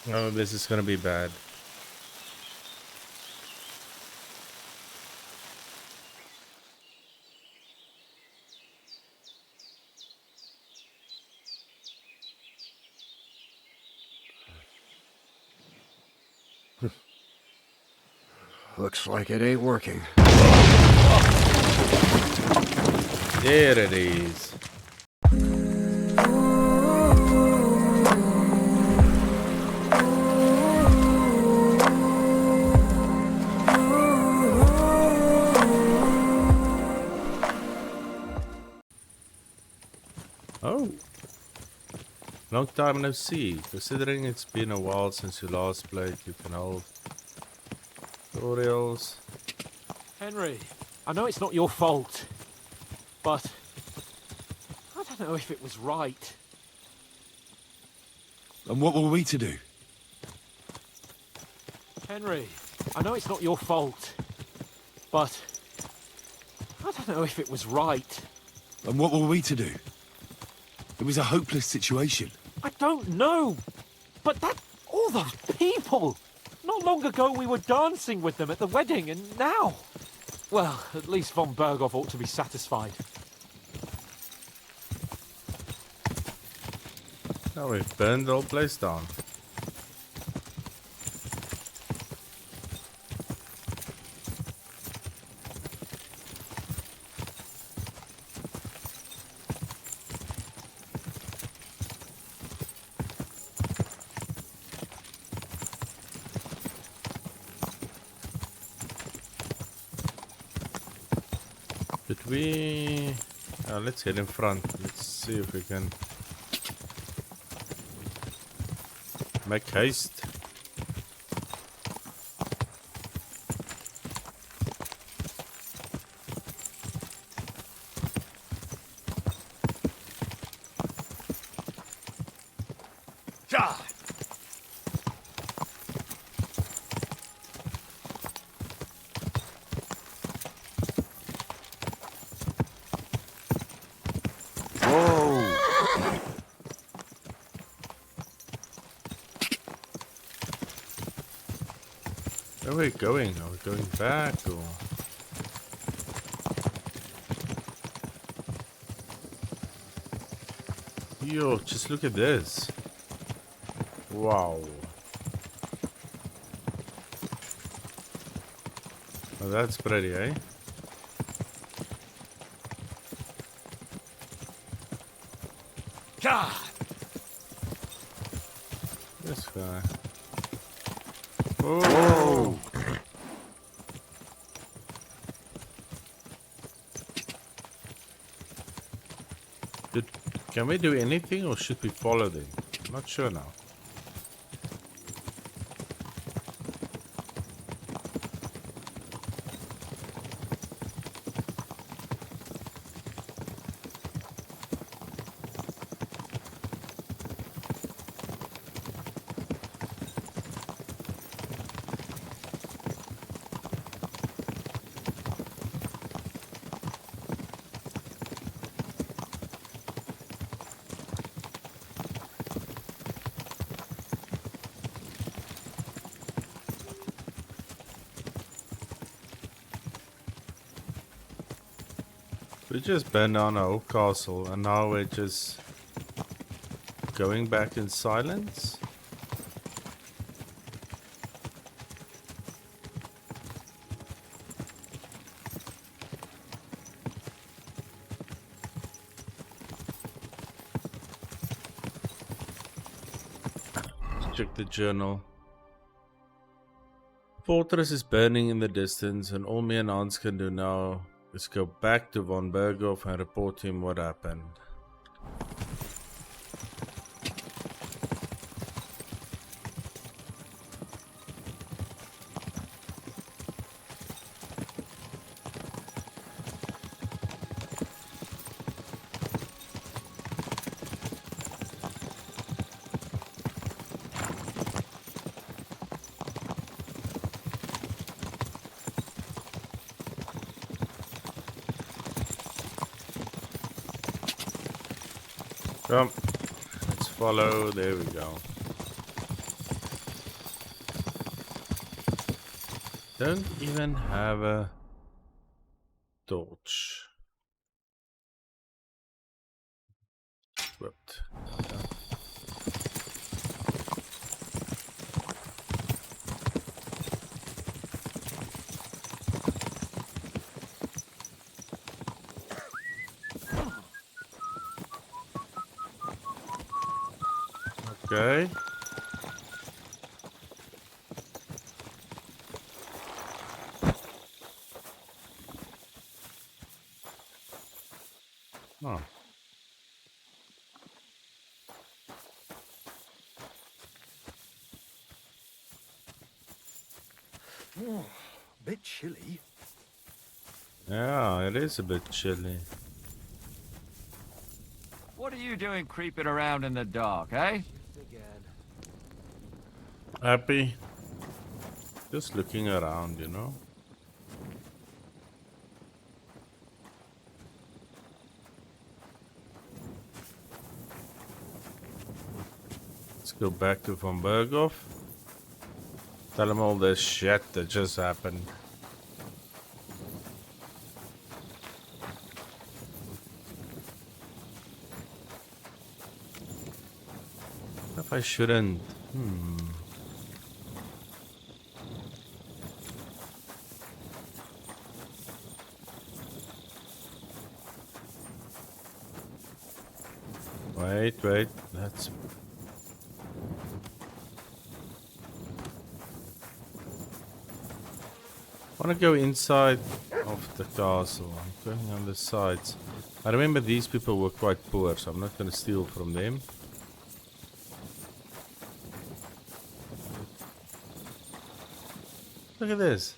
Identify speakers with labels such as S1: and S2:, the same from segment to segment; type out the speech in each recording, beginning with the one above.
S1: Oh, this is gonna be bad.
S2: Looks like it ain't working.
S1: There it is. Oh. Long time no see. Considering it's been a while since you last played, you can hold tutorials.
S3: Henry, I know it's not your fault, but I don't know if it was right.
S4: And what were we to do?
S3: Henry, I know it's not your fault, but I don't know if it was right.
S4: And what were we to do? It was a hopeless situation.
S3: I don't know, but all those people! Not long ago we were dancing with them at the wedding, and now... Well, at least von Berghoff ought to be satisfied.
S1: Now we've burned the whole place down. Should we... let's head in front. Let's see if we can make haste. Where are we going? Are we going back or? Yo, just look at this. Wow. Oh, that's pretty, eh? This guy. Whoa! Can we do anything or should we follow them? I'm not sure now. We just burned down our old castle and now we're just going back in silence? Let's check the journal. Fortress is burning in the distance and all me and Hans can do now is go back to von Berghoff and report him what happened. Come. Let's follow. There we go. Don't even have a torch. Equipped. Okay. Oh.
S4: Bit chilly.
S1: Yeah, it is a bit chilly.
S5: What are you doing creeping around in the dark, eh?
S1: Happy? Just looking around, you know? Let's go back to Von Berghoff. Tell him all this shit that just happened. If I shouldn't. Wait. That's. I want to go inside of the castle. I'm going on the sides. I remember these people were quite poor, so I'm not going to steal from them. Look at this.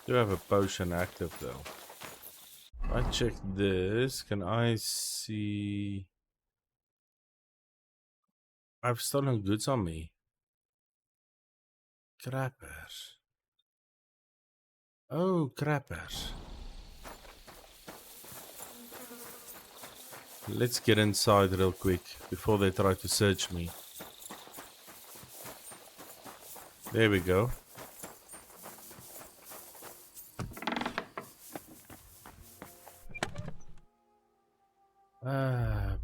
S1: Do have a potion active though. If I check this, can I see? I've stolen goods on me. Crappers. Oh, crappers. Let's get inside real quick before they try to search me. There we go.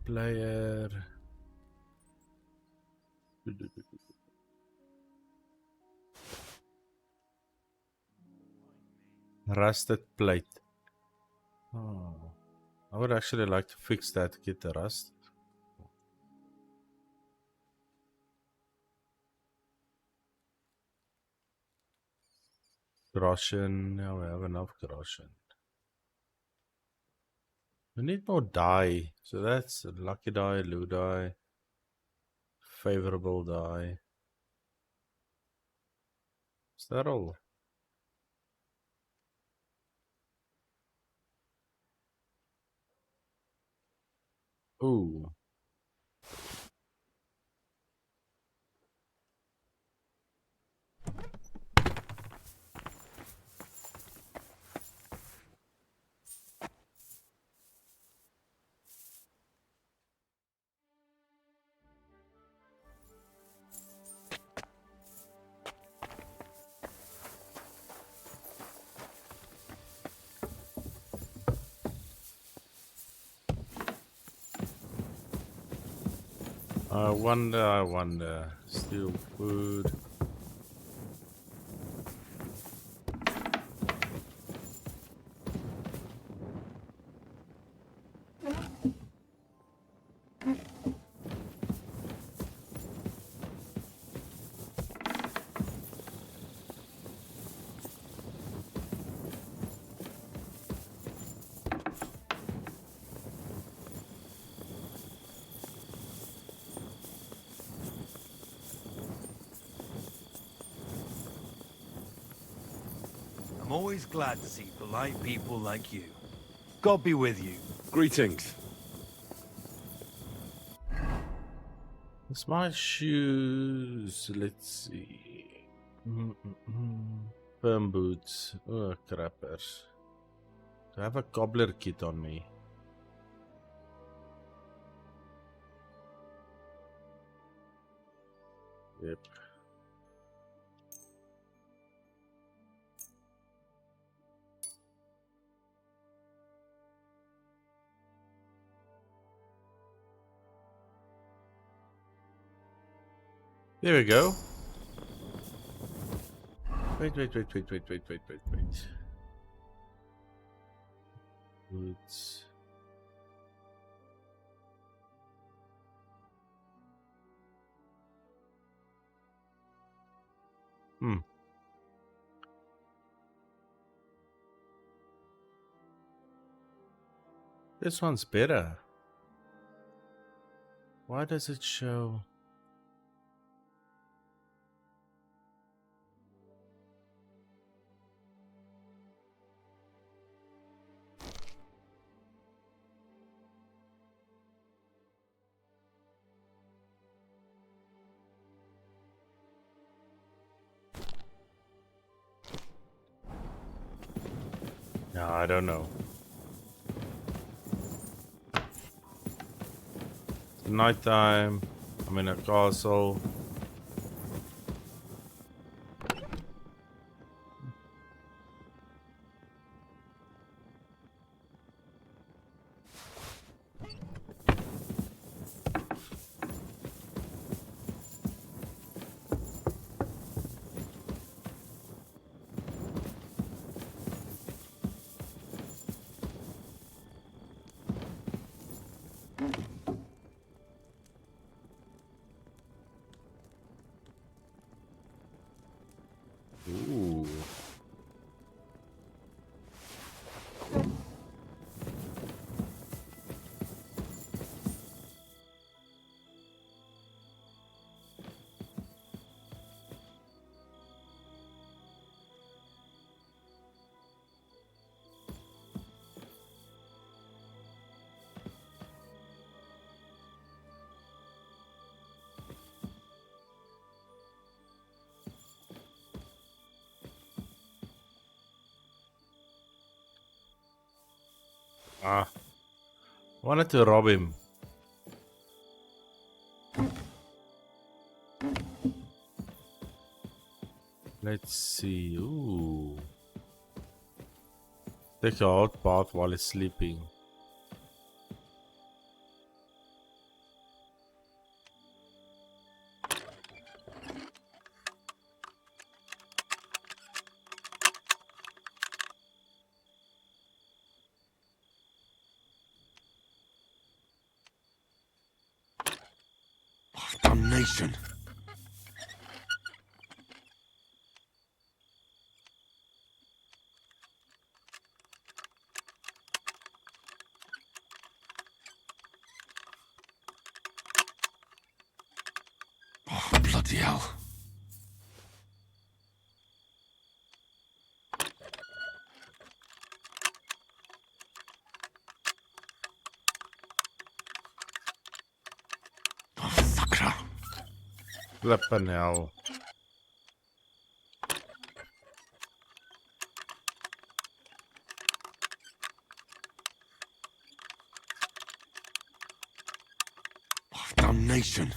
S1: Player. Rusted plate. Oh, I would actually like to fix that, get the rust. Groschen. Yeah, we have enough groschen. We need more dye. So that's a lucky dye, blue dye, favorable dye. Is that all? Ooh. I wonder. Steal food.
S6: I'm always glad to see polite people like you. God be with you.
S4: Greetings.
S1: It's my shoes. Let's see. Firm boots. Oh, crappers. Do I have a cobbler kit on me? Yep. There we go. Wait. Boots. This one's better. Why does it show? No, I don't know. It's nighttime. I'm in a castle. Ooh. Ah. Wanted to rob him. Let's see. Ooh. Take a hot bath while he's sleeping.
S4: Damnation. Oh, bloody hell. Oh, sucker.
S1: Flippin' hell.
S4: Oh, damnation.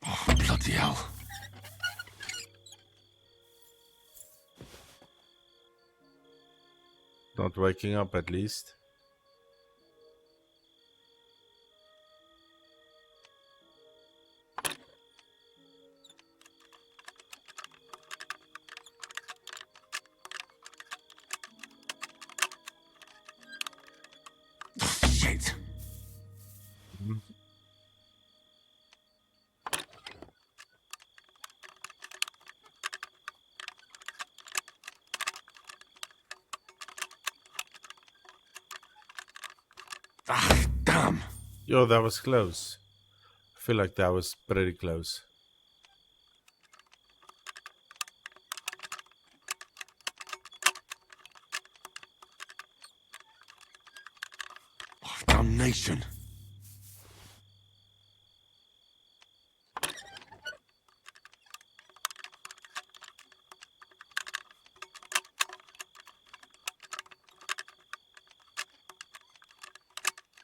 S4: Oh, bloody hell.
S1: Not waking up at least.
S4: Shit. Ah, damn.
S1: Yo, that was close. I feel like that was pretty close.
S4: Damnation.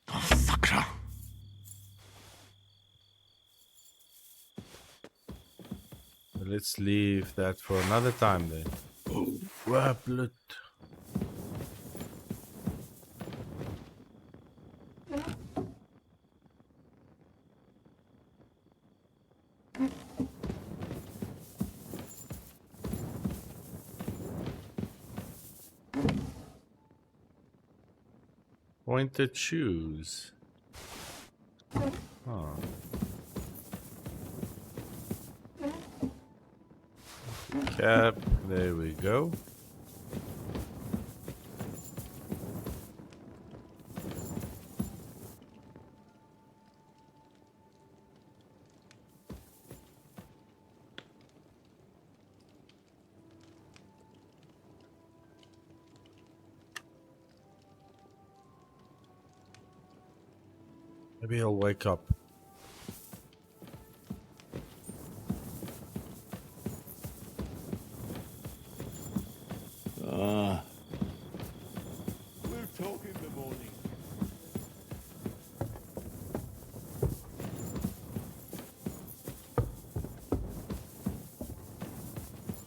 S4: Oh, fucker.
S1: Let's leave that for another time then. Oh, blood. Pointed shoes. Oh. Cap, there we go. Maybe he'll wake up.
S4: We'll talk in the morning.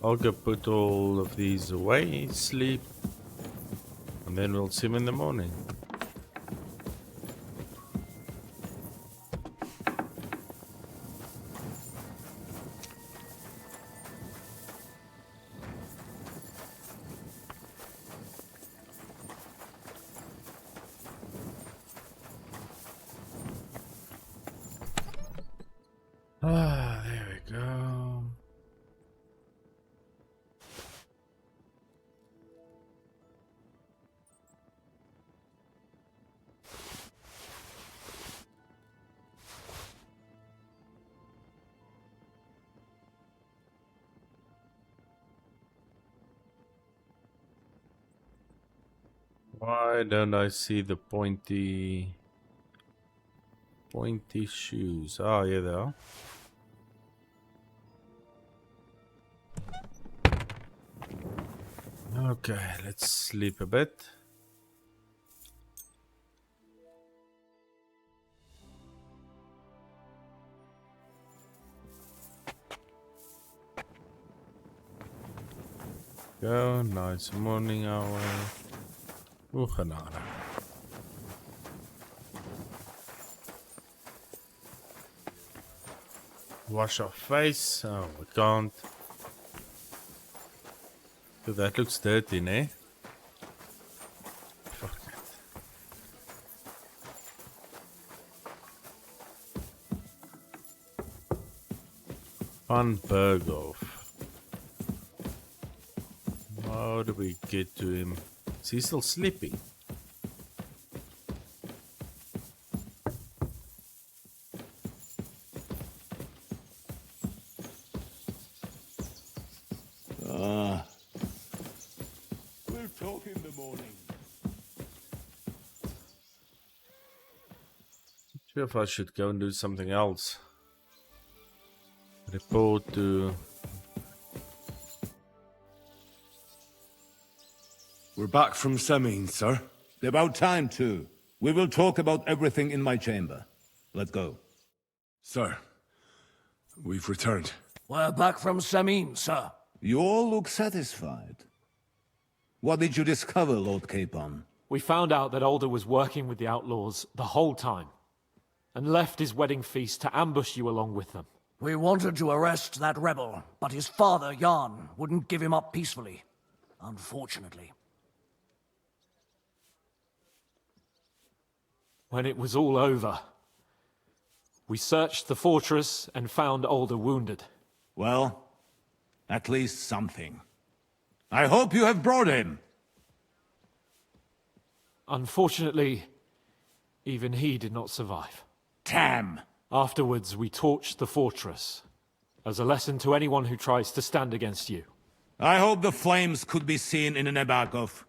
S1: I'll go put all of these away, sleep, and then we'll see him in the morning. Ah, there we go. Why don't I see the pointy shoes? Oh, yeah, they are. Okay, let's sleep a bit. Go, nice morning hour. Genade. Wash our face. Oh, we can't. Dude, that looks dirty, eh? Fuck it. Van Berghoff. How do we get to him? Is he still sleeping?
S4: We'll talk in the morning.
S1: Not sure if I should go and do something else. Report to...
S4: We're back from Samin, sir.
S7: About time, too. We will talk about everything in my chamber. Let's go.
S4: Sir, we've returned.
S8: We're back from Samin, sir.
S7: You all look satisfied. What did you discover, Lord Capon?
S3: We found out that Alder was working with the outlaws the whole time, and left his wedding feast to ambush you along with them.
S8: We wanted to arrest that rebel, but his father, Jan, wouldn't give him up peacefully. Unfortunately.
S3: When it was all over, we searched the fortress and found Alder wounded.
S7: Well, at least something. I hope you have brought him.
S3: Unfortunately, even he did not survive.
S7: Damn!
S3: Afterwards, we torched the fortress, as a lesson to anyone who tries to stand against you.
S7: I hope the flames could be seen in Nebakov,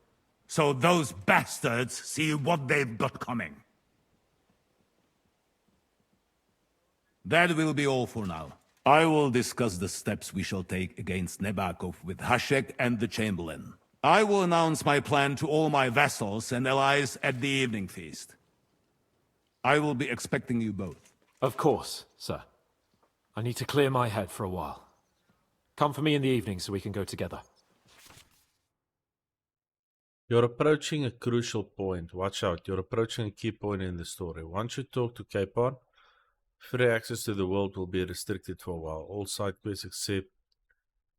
S7: so those bastards see what they've got coming. That will be all for now. I will discuss the steps we shall take against Nebakov with Hashek and the Chamberlain. I will announce my plan to all my vassals and allies at the evening feast. I will be expecting you both.
S3: Of course, sir. I need to clear my head for a while. Come for me in the evening so we can go together.
S1: You're approaching a crucial point. Watch out, you're approaching a key point in the story. Once you talk to Capon, free access to the world will be restricted for a while. All side quests except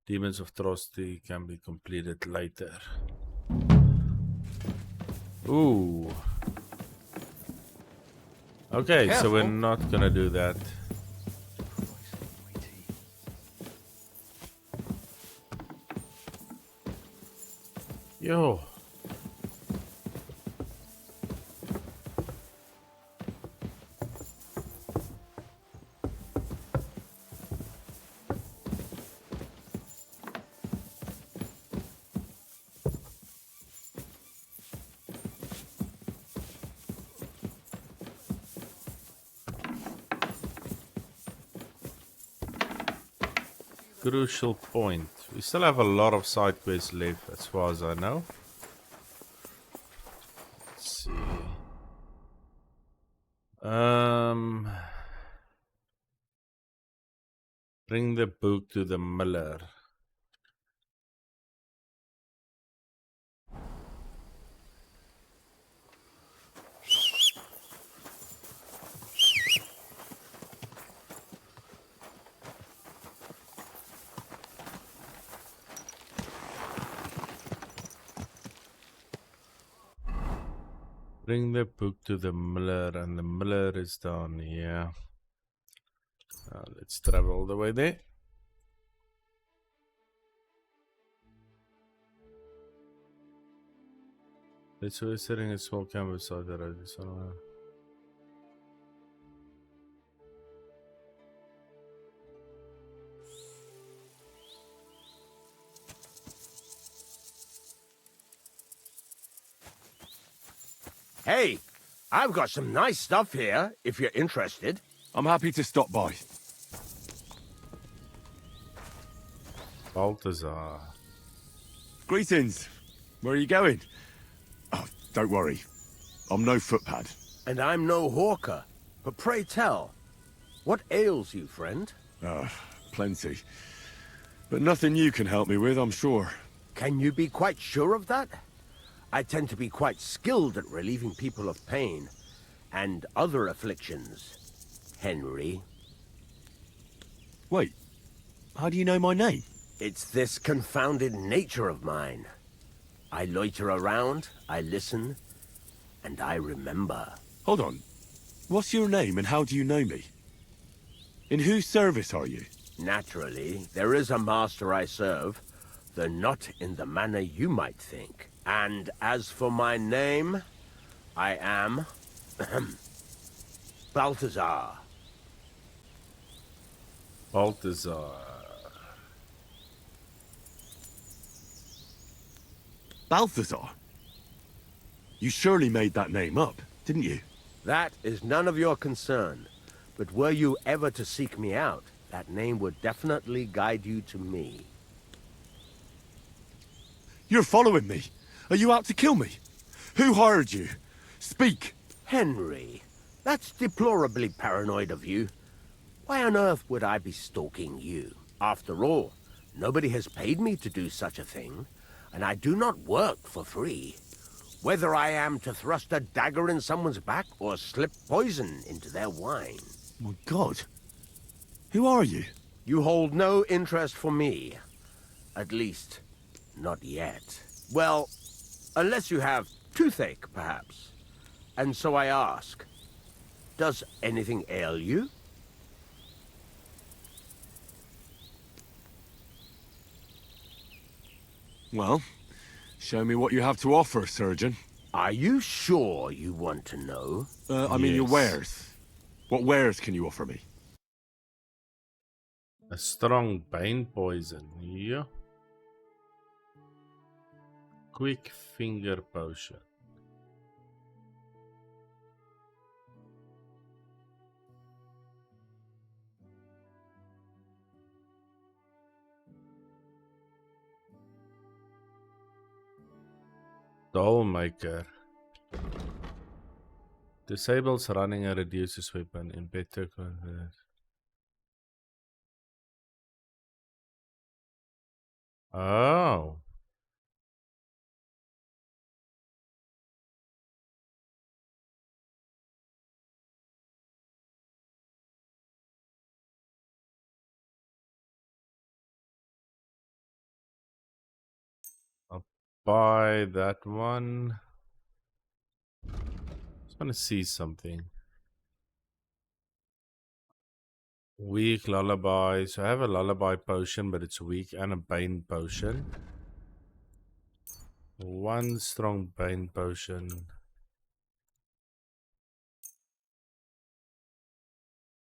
S1: Demons of Trosty can be completed later. Ooh. Okay, so we're not gonna do that. Yo. Crucial point. We still have a lot of side quests left as far as I know. Let's see. Bring the book to the miller. Bring the book to the miller, and the miller is down here. Let's travel all the way there. Let's we're sitting in a small camp beside the road.
S2: Hey, I've got some nice stuff here, if you're interested.
S4: I'm happy to stop by.
S1: Balthazar.
S4: Greetings. Where are you going? Oh, don't worry. I'm no footpad.
S2: And I'm no hawker. But pray tell, what ails you, friend?
S4: Plenty. But nothing you can help me with, I'm sure.
S2: Can you be quite sure of that? I tend to be quite skilled at relieving people of pain and other afflictions, Henry.
S4: Wait, how do you know my name?
S2: It's this confounded nature of mine. I loiter around, I listen, and I remember.
S4: Hold on. What's your name and how do you know me? In whose service are you?
S2: Naturally, there is a master I serve, though not in the manner you might think. And as for my name, I am Balthazar.
S1: Balthazar.
S4: Balthazar? You surely made that name up, didn't you?
S2: That is none of your concern. But were you ever to seek me out, that name would definitely guide you to me.
S4: You're following me. Are you out to kill me? Who hired you? Speak!
S2: Henry, that's deplorably paranoid of you. Why on earth would I be stalking you? After all, nobody has paid me to do such a thing, and I do not work for free. Whether I am to thrust a dagger in someone's back or slip poison into their wine.
S4: My God. Who are you?
S2: You hold no interest for me. At least, not yet. Well, unless you have toothache, perhaps. And so I ask, does anything ail you?
S4: Well, show me what you have to offer, surgeon.
S2: Are you sure you want to know?
S4: I mean your
S1: Yes.
S4: wares. What wares can you offer me?
S1: A strong pain poison. Yeah. Quick finger potion. Doll maker. Disables running and reduces weapon in better condition. Oh. I'll buy that one. Just want to see something. Weak lullaby. So I have a lullaby potion, but it's weak, and a bane potion. One strong bane potion.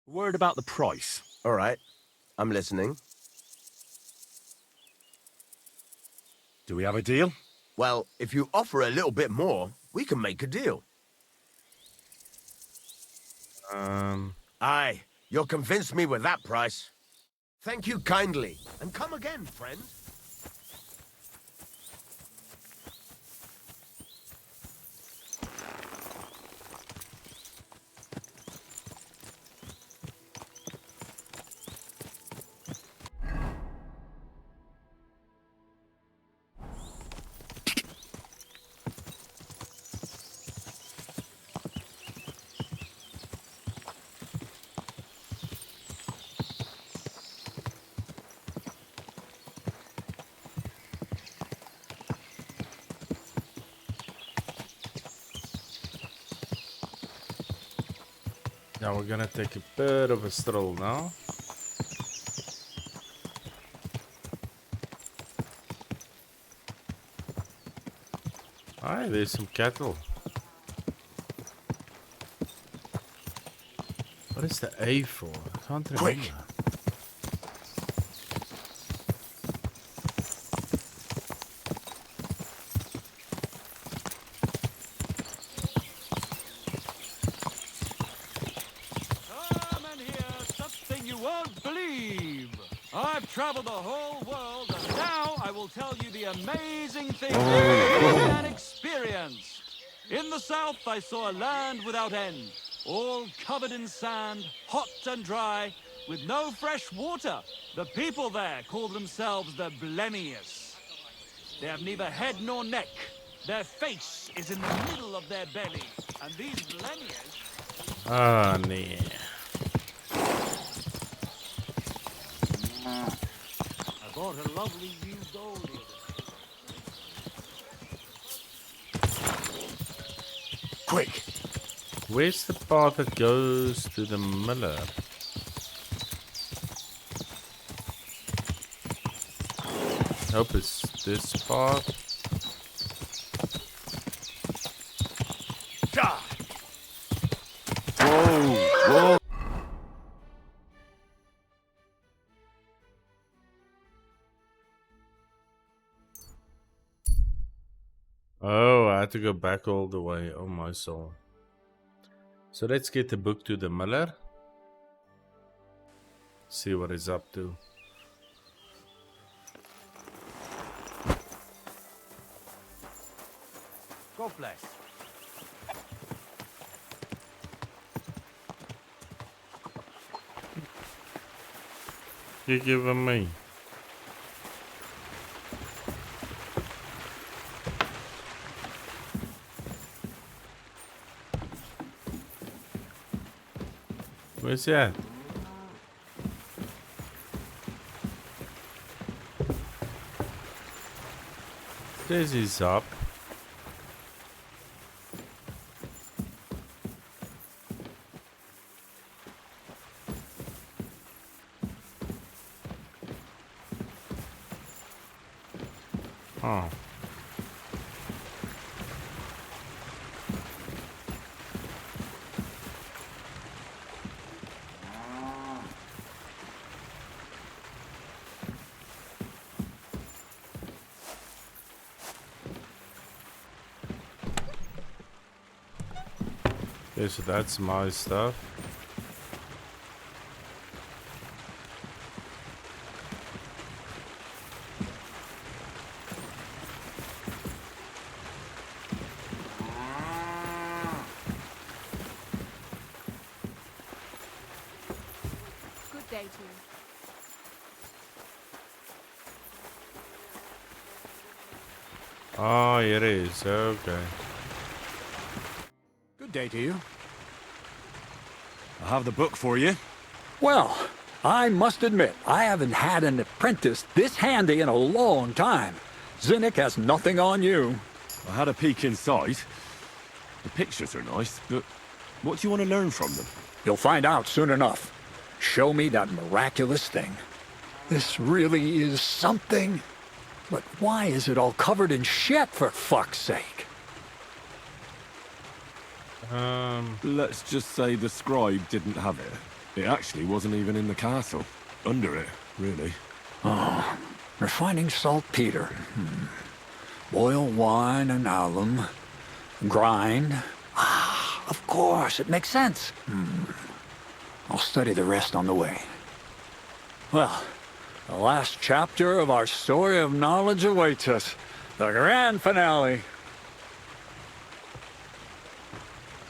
S4: Word about the price.
S2: All right, I'm listening.
S4: Do we have a deal?
S2: Well, if you offer a little bit more, we can make a deal. Aye, you'll convince me with that price. Thank you kindly, and come again, friend.
S1: Now we're gonna take a bit of a stroll now. Aye, there's some cattle. What is the A for? I can't remember.
S2: Quick.
S5: Come and hear something you won't believe. I've traveled the whole world, and now I will tell you the amazing things you can experience. In the south, I saw a land without end, all covered in sand, hot and dry, with no fresh water. The people there call themselves the Blemius. They have neither head nor neck. Their face is in the middle of their belly, and these Blemius...
S1: Ah, nee.
S5: I bought a lovely new gold here.
S2: Quick.
S1: Where's the path that goes to the miller? Hope it's this path.
S4: Whoa!
S1: Oh, I had to go back all the way. Oh my soul. So let's get the book to the miller. See what he's up to.
S6: God bless.
S1: You giving me? Where's he at? There's his up. Oh. Okay, so that's my stuff.
S9: day to you.
S1: Oh, it is. Okay.
S10: Good day to you.
S4: I have the book for you.
S11: Well, I must admit, I haven't had an apprentice this handy in a long time. Zinnik has nothing on you.
S4: I had a peek inside. The pictures are nice, but what do you want to learn from them?
S11: You'll find out soon enough. Show me that miraculous thing. This really is something. But why is it all covered in shit, for fuck's sake?
S4: Let's just say the scribe didn't have it. It actually wasn't even in the castle. Under it, really.
S11: Oh, refining saltpeter. Boil wine and alum. Grind. Ah, of course, it makes sense. I'll study the rest on the way. Well, the last chapter of our story of knowledge awaits us. The grand finale.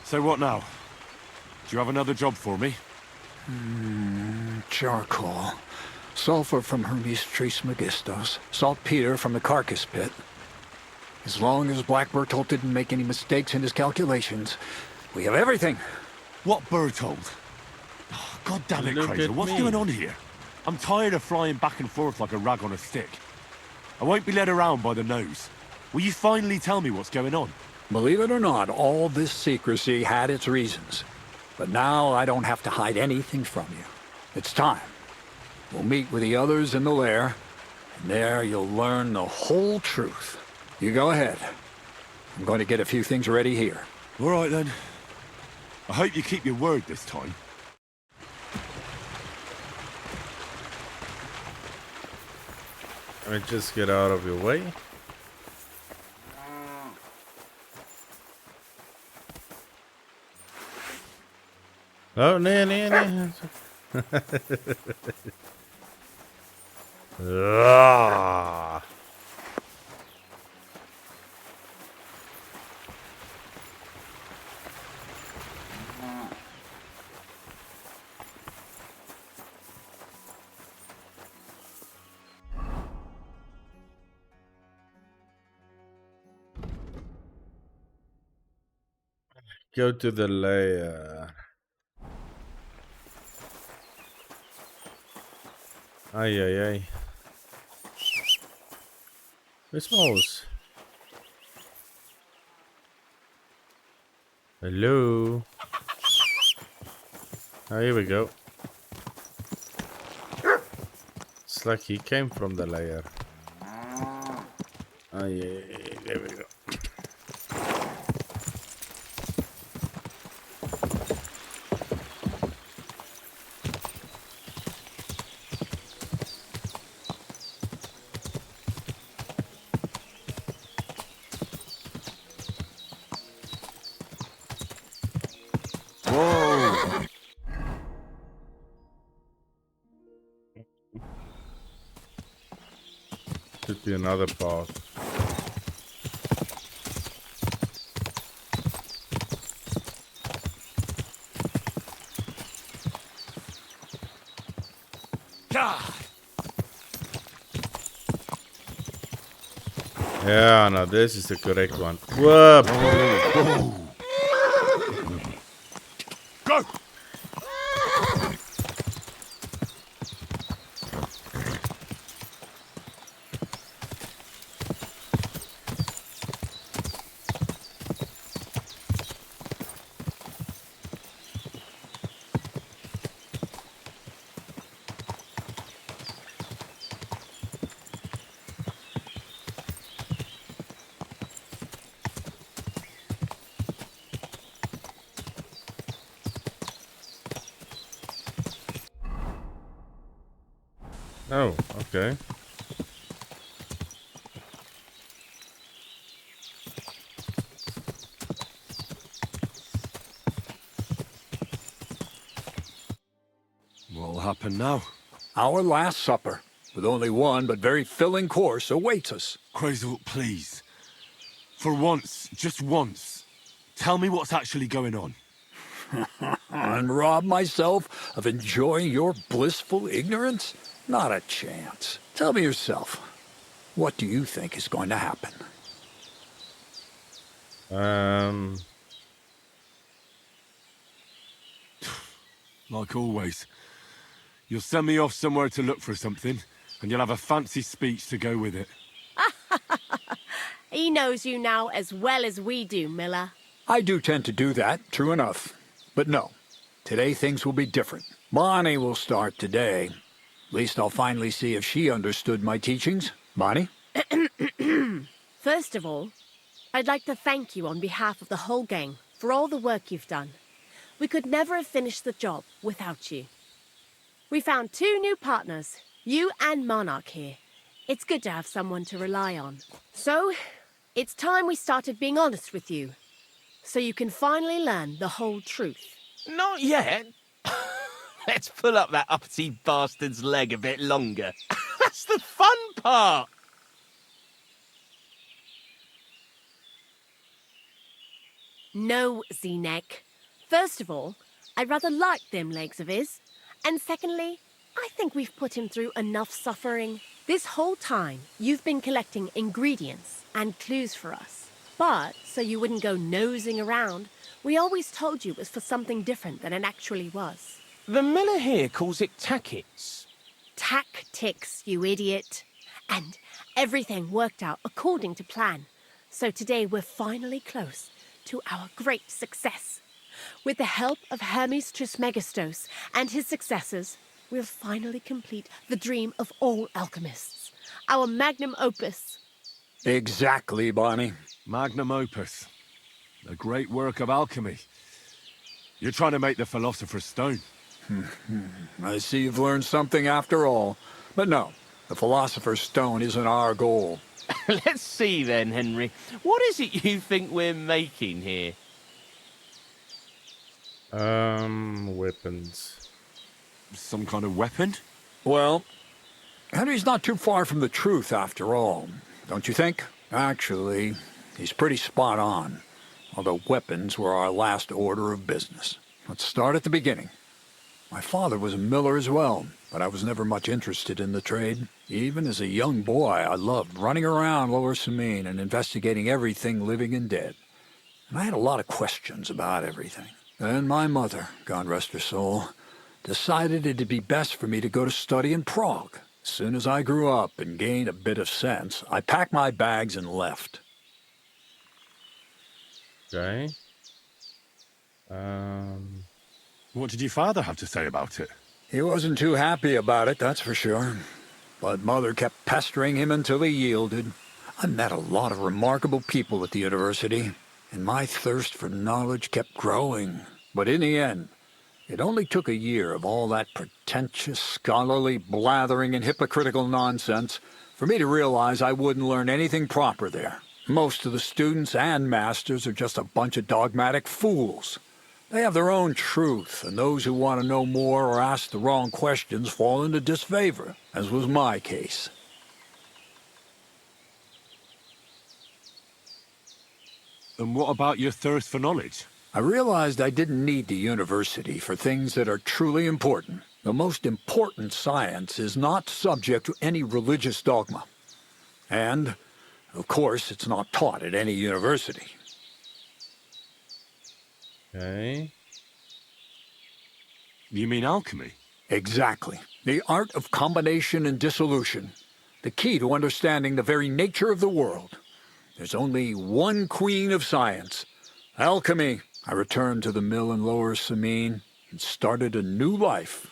S4: So what now? Do you have another job for me?
S11: Charcoal. Sulfur from Hermes Trismegistos. Saltpeter from the carcass pit. As long as Black Bertolt didn't make any mistakes in his calculations, we have everything.
S4: What Bertolt? Oh, God damn it,
S1: Look
S4: Crater,
S1: at
S4: what's
S1: me.
S4: going on here? I'm tired of flying back and forth like a rag on a stick. I won't be led around by the nose. Will you finally tell me what's going on?
S11: Believe it or not, all this secrecy had its reasons. But now I don't have to hide anything from you. It's time. We'll meet with the others in the lair, and there you'll learn the whole truth. You go ahead. I'm going to get a few things ready here.
S4: All right, then. I hope you keep your word this time.
S1: Let me just get out of your way. Oh, no. Ah. Go to the layer. Ay. Where's Mouse? Hello. Oh, here we go. It's like he came from the layer. Oh, yeah, there we go. Should be another path. Yeah, no, this is the correct one. Whoop!
S4: Go!
S1: Oh, okay.
S4: What'll happen now?
S11: Our last supper, with only one but very filling course, awaits us.
S4: Crazel, please. For once, just once, tell me what's actually going on.
S11: And rob myself of enjoying your blissful ignorance? Not a chance. Tell me yourself, what do you think is going to happen?
S4: Like always. You'll send me off somewhere to look for something, and you'll have a fancy speech to go with it.
S9: He knows you now as well as we do, Miller.
S11: I do tend to do that, true enough. But no, today things will be different. Bonnie will start today. At least I'll finally see if she understood my teachings. Bonnie?
S9: First of all, I'd like to thank you on behalf of the whole gang for all the work you've done. We could never have finished the job without you. We found 2 new partners, you and Monarch here. It's good to have someone to rely on. So, it's time we started being honest with you, so you can finally learn the whole truth.
S10: Not yet. Let's pull up that uppity bastard's leg a bit longer. That's the fun part.
S9: No, Z-Neck. First of all, I rather like them legs of his. And secondly, I think we've put him through enough suffering. This whole time, you've been collecting ingredients and clues for us. But, so you wouldn't go nosing around, we always told you it was for something different than it actually was.
S10: The miller here calls it tackets.
S9: Tactics, you idiot. And everything worked out according to plan. So today we're finally close to our great success. With the help of Hermes Trismegistos and his successors, we'll finally complete the dream of all alchemists. Our magnum opus.
S11: Exactly, Bonnie.
S4: Magnum opus. A great work of alchemy. You're trying to make the Philosopher's Stone.
S11: I see you've learned something after all. But no, the Philosopher's Stone isn't our goal.
S10: Let's see then, Henry. What is it you think we're making here?
S1: Weapons.
S4: Some kind of weapon?
S11: Well, Henry's not too far from the truth after all, don't you think? Actually, he's pretty spot on. Although weapons were our last order of business. Let's start at the beginning. My father was a miller as well, but I was never much interested in the trade. Even as a young boy, I loved running around Lower Samine and investigating everything living and dead. And I had a lot of questions about everything. Then my mother, God rest her soul, decided it'd be best for me to go to study in Prague. As soon as I grew up and gained a bit of sense, I packed my bags and left.
S1: Okay.
S4: What did your father have to say about it?
S11: He wasn't too happy about it, that's for sure. But Mother kept pestering him until he yielded. I met a lot of remarkable people at the university, and my thirst for knowledge kept growing. But in the end, it only took a year of all that pretentious, scholarly blathering and hypocritical nonsense for me to realize I wouldn't learn anything proper there. Most of the students and masters are just a bunch of dogmatic fools. They have their own truth, and those who want to know more or ask the wrong questions fall into disfavor, as was my case.
S4: And what about your thirst for knowledge?
S11: I realized I didn't need the university for things that are truly important. The most important science is not subject to any religious dogma. And, of course, it's not taught at any university.
S1: Okay.
S4: You mean alchemy?
S11: Exactly. The art of combination and dissolution. The key to understanding the very nature of the world. There's only one queen of science. Alchemy. I returned to the mill in Lower Samine and started a new life.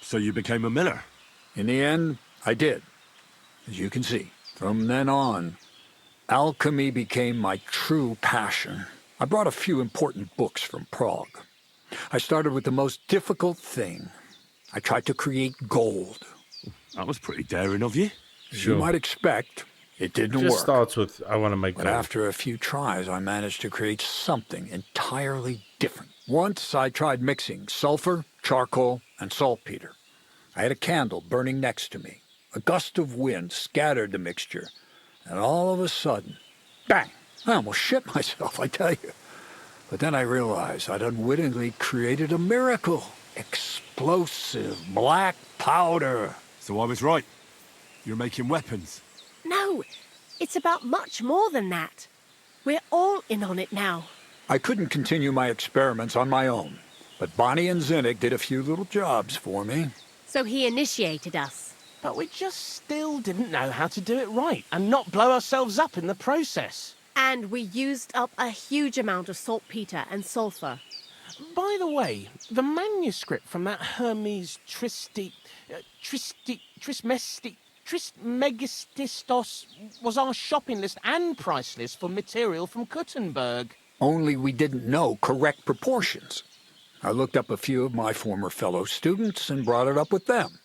S4: So you became a miller?
S11: In the end, I did. As you can see. From then on, alchemy became my true passion. I brought a few important books from Prague. I started with the most difficult thing. I tried to create gold.
S4: That was pretty daring of you.
S11: As you might expect, it didn't
S1: Just
S11: work.
S1: starts with, I want to make
S11: But
S1: gold.
S11: after a few tries, I managed to create something entirely different. Once I tried mixing sulfur, charcoal, and saltpeter. I had a candle burning next to me. A gust of wind scattered the mixture, And all of a sudden, bang! I almost shit myself, I tell you. But then I realized I'd unwittingly created a miracle. Explosive black powder.
S4: So I was right. You're making weapons.
S9: No, it's about much more than that. We're all in on it now.
S11: I couldn't continue my experiments on my own, but Bonnie and Zinnik did a few little jobs for me.
S9: So he initiated us.
S10: But we just still didn't know how to do it right and not blow ourselves up in the process.
S9: And we used up a huge amount of saltpeter and sulfur.
S10: By the way, the manuscript from that Hermes Trismegistos was our shopping list and price list for material from Kuttenberg.
S11: Only we didn't know correct proportions. I looked up a few of my former fellow students and brought it up with them.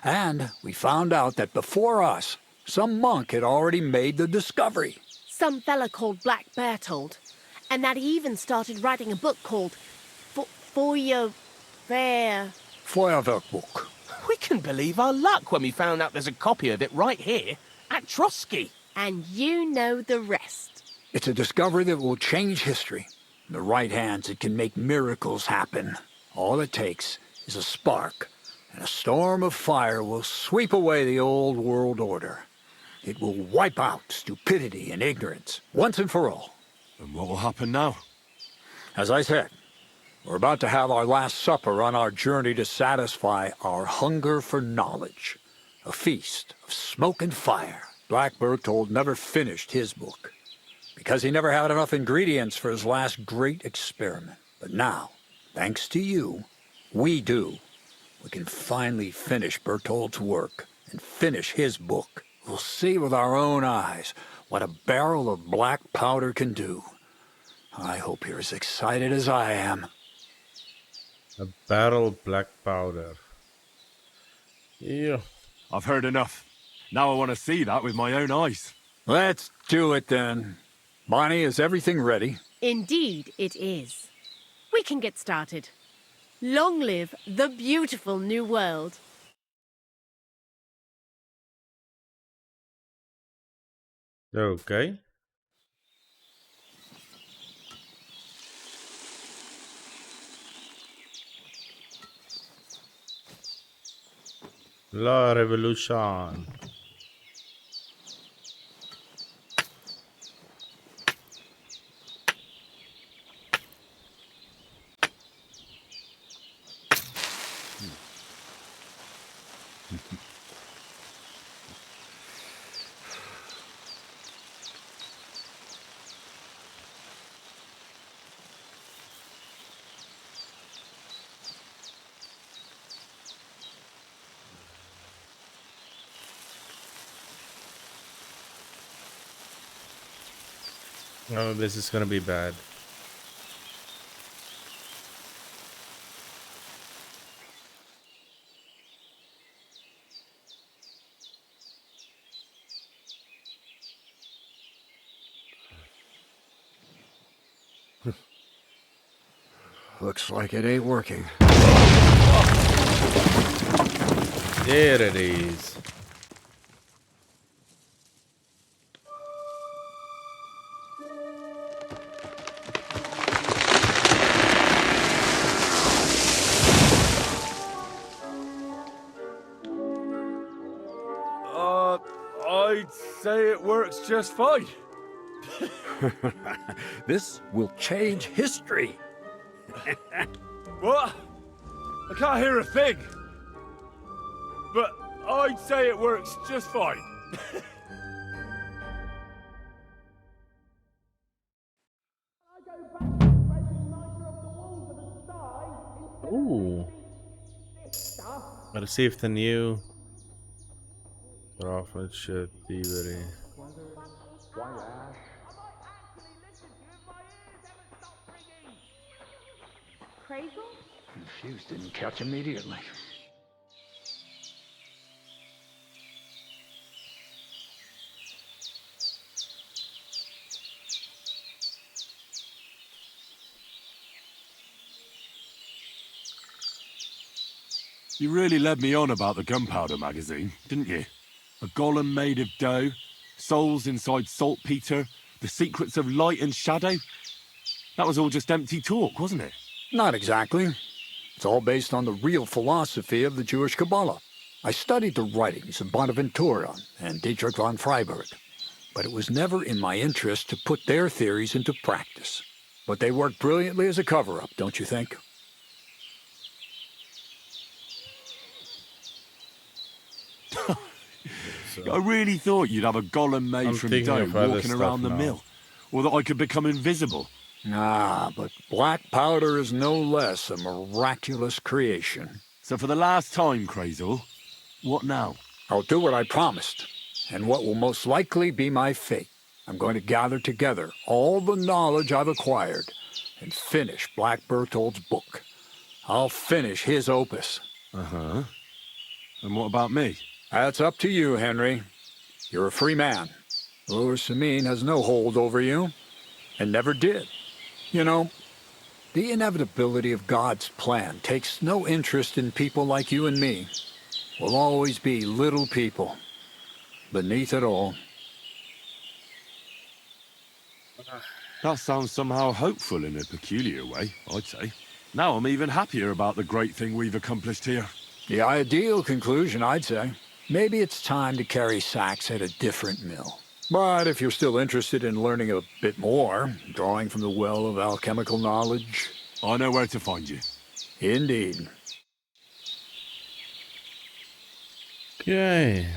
S11: And we found out that before us, some monk had already made the discovery.
S9: Some fella called Black Bertold. And that he even started writing a book called
S11: Feuerwerkbuch.
S10: We can believe our luck when we found out there's a copy of it right here at Trotsky.
S9: And you know the rest.
S11: It's a discovery that will change history. In the right hands, it can make miracles happen. All it takes is a spark, and a storm of fire will sweep away the old world order. It will wipe out stupidity and ignorance, once and for all.
S4: And what will happen now?
S11: As I said, we're about to have our last supper on our journey to satisfy our hunger for knowledge. A feast of smoke and fire. Black Bertold never finished his book, because he never had enough ingredients for his last great experiment. But now, thanks to you, we do. We can finally finish Bertold's work and finish his book. We'll see with our own eyes what a barrel of black powder can do. I hope you're as excited as I am.
S1: A barrel of black powder. Yeah.
S4: I've heard enough. Now I want to see that with my own eyes.
S11: Let's do it then. Bonnie, is everything ready?
S9: Indeed it is. We can get started. Long live the beautiful new world.
S1: Okay. La Revolution. Oh, this is gonna be bad.
S2: Looks like it ain't working.
S1: There it is.
S4: I'd say it works just fine.
S11: This will change history.
S4: What? I can't hear a thing. But I'd say it works just fine.
S1: Ooh. Gotta see if the new prophet should be very.
S11: The fuse didn't catch immediately.
S4: You really led me on about the Gunpowder magazine, didn't you? A golem made of dough, souls inside saltpeter, the secrets of light and shadow. That was all just empty talk, wasn't it?
S11: Not exactly. It's all based on the real philosophy of the Jewish Kabbalah. I studied the writings of Bonaventura and Dietrich von Freiberg, but it was never in my interest to put their theories into practice. But they worked brilliantly as a cover-up, don't you think?
S4: I really thought you'd have a golem made from dough walking around the mill, or that I could become invisible.
S11: Ah, but black powder is no less a miraculous creation.
S4: So for the last time, Crazel, what now?
S11: I'll do what I promised, and what will most likely be my fate. I'm going to gather together all the knowledge I've acquired and finish Black Bertold's book. I'll finish his opus.
S4: Uh-huh. And what about me?
S11: That's up to you, Henry. You're a free man. Lord Samin has no hold over you, and never did. You know, the inevitability of God's plan takes no interest in people like you and me. We'll always be little people, beneath it all.
S4: That sounds somehow hopeful in a peculiar way, I'd say. Now I'm even happier about the great thing we've accomplished here.
S11: The ideal conclusion, I'd say. Maybe it's time to carry sacks at a different mill. But if you're still interested in learning a bit more, drawing from the well of alchemical knowledge...
S4: I know where to find you.
S11: Indeed.
S1: Okay.